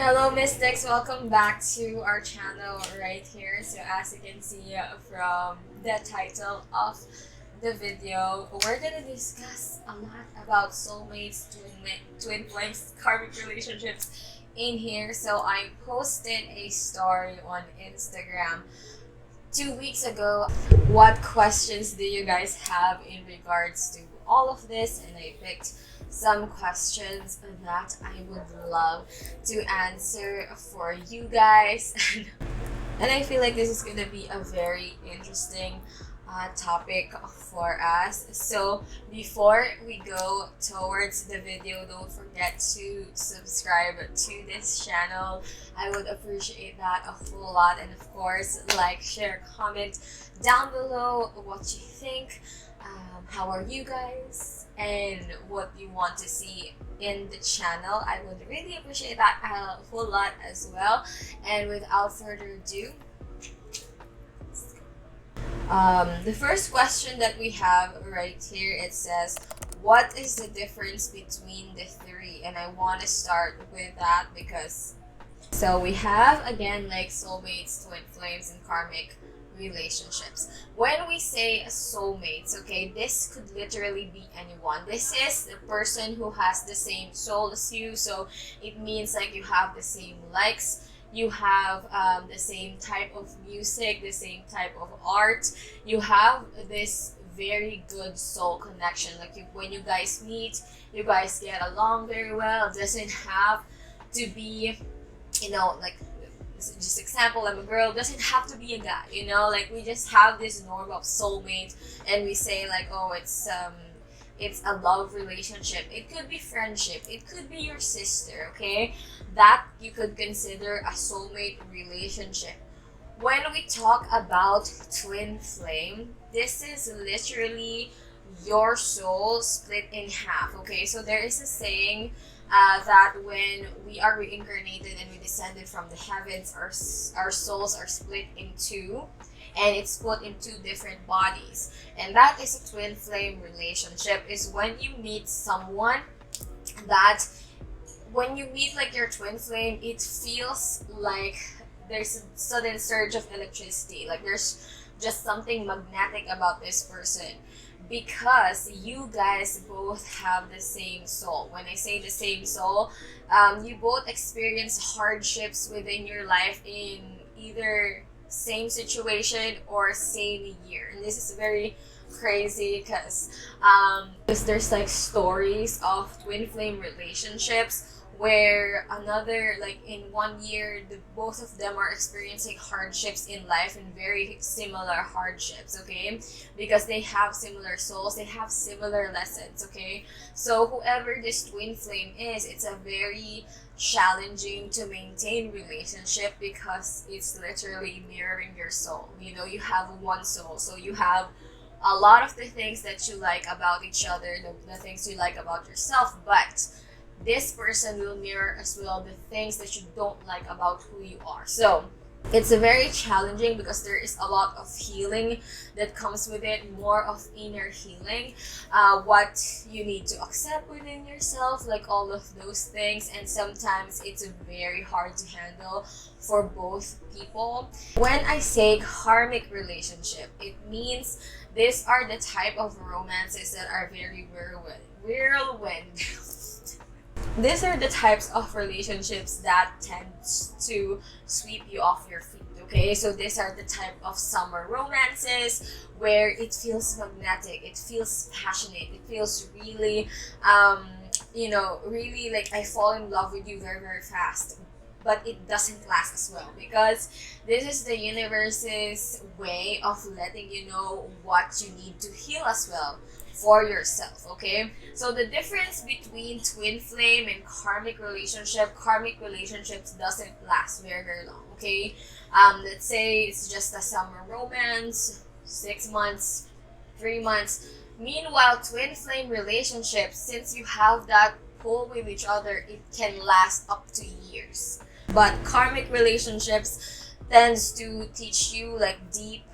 Hello Mystics, welcome back to our channel right here. So as you can see from the title of the video, we're gonna discuss a lot about soulmates, twin flames, karmic relationships in here. So I posted a story on Instagram 2 weeks ago. What questions do you guys have in regards to all of this? And I picked some questions that I would love to answer for you guys. And I feel like this is gonna be a very interesting topic for us. So before we go towards the video, don't forget to subscribe to this channel. I would appreciate that a whole lot, and of course like, share, comment down below what you think. How are you guys and what you want to see in the channel? I would really appreciate that a whole lot as well. And without further ado, the first question that we have right here, it says, what is the difference between the three? And I want to start with that because so we have again like soulmates, twin flames, and karmic relationships. When we say soulmates, okay, this could literally be anyone. This is the person who has the same soul as you, so it means like you have the same likes, you have the same type of music, the same type of art, you have this very good soul connection. Like when you guys meet, you guys get along very well. It doesn't have to be, you know, like just example, I'm a girl, doesn't have to be a guy, you know, like we just have this norm of soulmate and we say like, oh, it's a love relationship. It could be friendship, it could be your sister, okay, that you could consider a soulmate relationship. When we talk about twin flame, this is literally your soul split in half, okay? So there is a saying that when we are reincarnated and we descended from the heavens, our souls are split in two and it's put in two different bodies. And that is a twin flame relationship, is when you meet someone that when you meet like your twin flame, it feels like there's a sudden surge of electricity, like there's just something magnetic about this person, because you guys both have the same soul. When I say the same soul, you both experience hardships within your life in either same situation or same year. And this is very crazy because there's like stories of twin flame relationships where another, like in 1 year, both of them are experiencing hardships in life and very similar hardships, okay, because they have similar souls, they have similar lessons, okay. So whoever this twin flame is, it's a very challenging to maintain relationship because it's literally mirroring your soul. You know, you have one soul, so you have a lot of the things that you like about each other, the things you like about yourself, but this person will mirror as well the things that you don't like about who you are. So it's a very challenging because there is a lot of healing that comes with it, more of inner healing, what you need to accept within yourself, like all of those things. And sometimes it's very hard to handle for both people. When I say karmic relationship, it means these are the type of romances that are very whirlwind. These are the types of relationships that tend to sweep you off your feet, okay? So these are the type of summer romances where it feels magnetic, it feels passionate, it feels really, you know, really like I fall in love with you very, very fast. But it doesn't last as well, because this is the universe's way of letting you know what you need to heal as well for yourself, okay? So the difference between twin flame and karmic relationships doesn't last very, very long, okay? Let's say it's just a summer romance, 6 months, 3 months. Meanwhile, twin flame relationships, since you have that pull with each other, it can last up to years. But karmic relationships tends to teach you like deep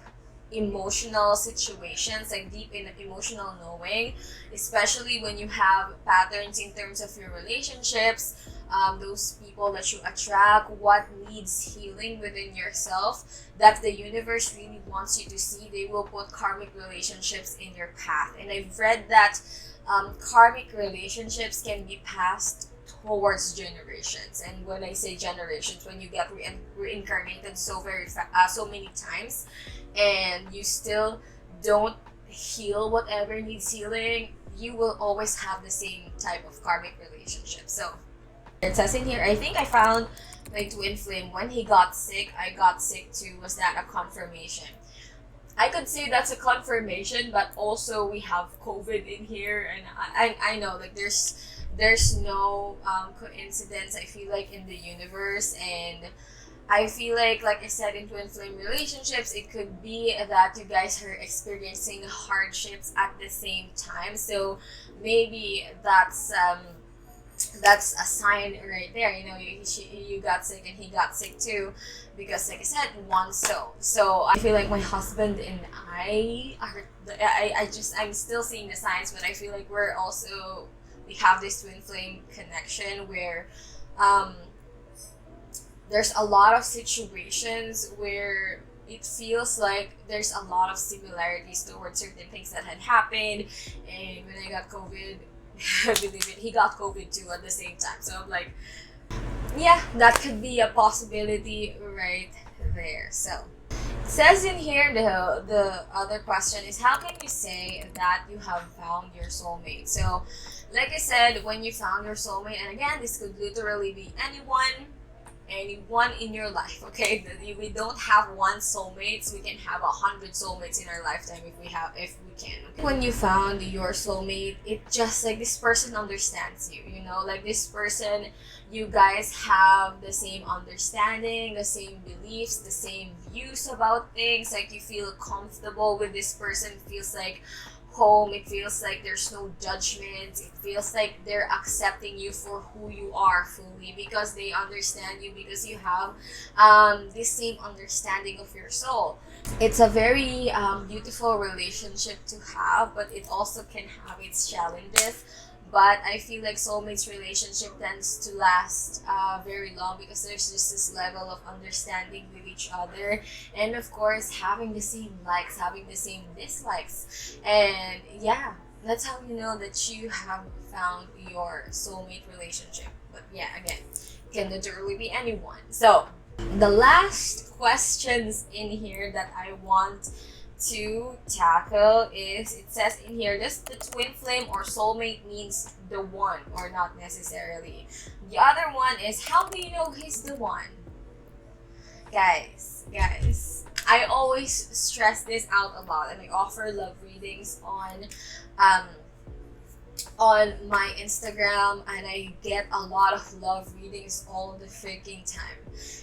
emotional situations, like deep in emotional knowing, especially when you have patterns in terms of your relationships, those people that you attract, what needs healing within yourself that the universe really wants you to see. They will put karmic relationships in your path. And I've read that karmic relationships can be passed towards generations. And when I say generations, when you get reincarnated so many times and you still don't heal whatever needs healing, you will always have the same type of karmic relationship. So it says in here, I think I found my twin flame. When he got sick, I got sick too. Was that a confirmation? I could say that's a confirmation, but also we have COVID in here, and I know, like, there's no coincidence, I feel like, in the universe. And I feel like I said, in twin flame relationships, it could be that you guys are experiencing hardships at the same time. So maybe that's a sign right there. You know, you got sick and he got sick too, because, like I said, one soul. So I feel like my husband and I'm still seeing the signs, but I feel like we have this twin flame connection where there's a lot of situations where it feels like there's a lot of similarities towards certain things that had happened. And when I got COVID, believe it, he got COVID too at the same time. So I'm like, yeah, that could be a possibility right there. So it says in here, the other question is, how can you say that you have found your soulmate? So like I said, when you found your soulmate, and again, this could literally be anyone in your life, okay? We don't have one soulmates. We can have 100 soulmates in our lifetime if we can. Okay? When you found your soulmate, it just like this person understands you, you know, like this person, you guys have the same understanding, the same beliefs, the same views about things. Like, you feel comfortable with this person. It feels like home. It feels like there's no judgment. It feels like they're accepting you for who you are fully, because they understand you, because you have this same understanding of your soul. It's a very beautiful relationship to have, but it also can have its challenges. But I feel like soulmates relationship tends to last very long, because there's just this level of understanding with each other, and of course having the same likes, having the same dislikes. And yeah, that's how you know that you have found your soulmate relationship. But yeah, again, it can literally be anyone. So the last questions in here that I want to tackle is, it says in here, does the twin flame or soulmate means the one or not necessarily? The other one is, how do you know he's the one? Guys, I always stress this out a lot, and I offer love readings on my Instagram, and I get a lot of love readings all the freaking time.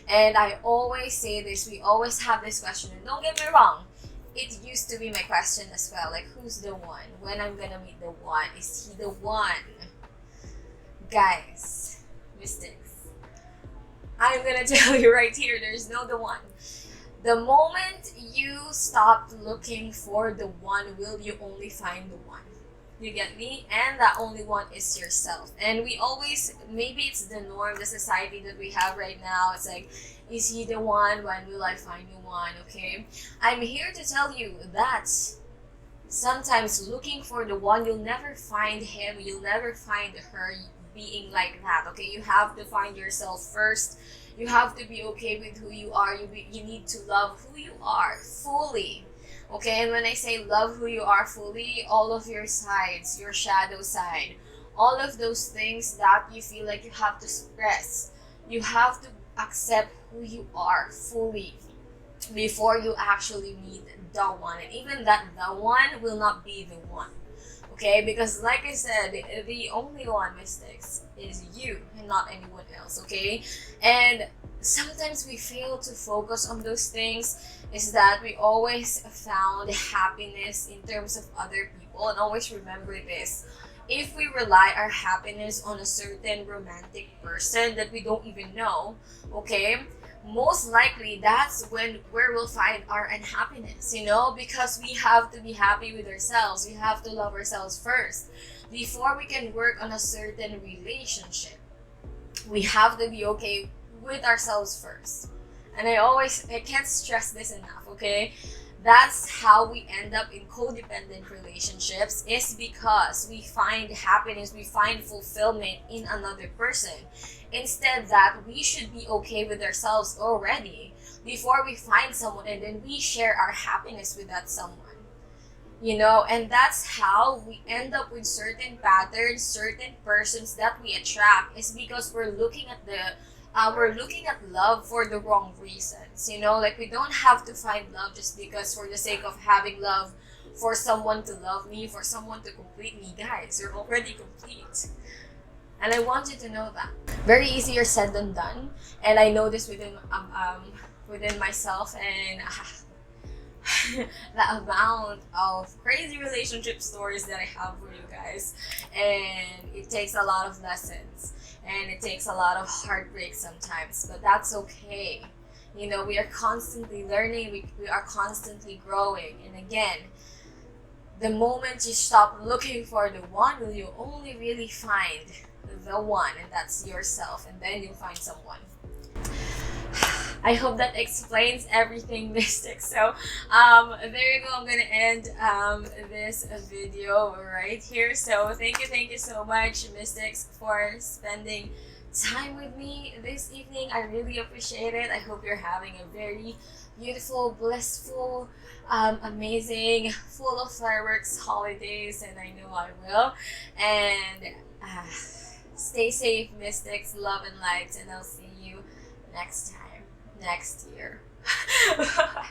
And I always say this, we always have this question, and don't get me wrong, it used to be my question as well, like, who's the one? When I'm gonna meet the one? Is he the one? Guys, mystics, I'm gonna tell you right here, there's no the one. The moment you stop looking for the one, will you only find the one. You get me? And that only one is yourself. And we always, maybe it's the norm, the society that we have right now. It's like, is he the one? When will I find the one? Okay? I'm here to tell you that sometimes looking for the one, you'll never find him, you'll never find her being like that. Okay? You have to find yourself first. You have to be okay with who you are. You need to love who you are fully. Okay, and when I say love who you are fully, all of your sides, your shadow side, all of those things that you feel like you have to suppress, you have to accept who you are fully before you actually meet the one. And even that the one will not be the one. Okay, because like I said, the only one, mystics, is you and not anyone else. Okay, and sometimes we fail to focus on those things, is that we always found happiness in terms of other people. And always remember this, if we rely our happiness on a certain romantic person that we don't even know, okay, most likely that's where we'll find our unhappiness, you know, because we have to be happy with ourselves. We have to love ourselves first before we can work on a certain relationship. we have to be okay with ourselves first. And I can't stress this enough, okay? That's how we end up in codependent relationships, is because we find happiness, we find fulfillment in another person. Instead that we should be okay with ourselves already before we find someone, and then we share our happiness with that someone. You know, and that's how we end up with certain patterns, certain persons that we attract, is because we're looking at love for the wrong reasons. You know, like we don't have to find love just because for the sake of having love, for someone to love me, for someone to complete me. Guys, you're already complete. And I want you to know that. Very easier said than done. And I know this within myself, and the amount of crazy relationship stories that I have for you guys. And it takes a lot of lessons, and it takes a lot of heartbreak sometimes, but that's okay. You know, we are constantly learning, we are constantly growing. And again, the moment you stop looking for the one, will you only really find the one, and that's yourself, and then you'll find someone. I hope that explains everything, Mystics. So there you go. I'm gonna end this video right here. So thank you so much, Mystics, for spending time with me this evening. I really appreciate it. I hope you're having a very beautiful, blissful, amazing, full of fireworks holidays, and I know I will. And stay safe, Mystics, love and light, and I'll see you next time, next year. Bye.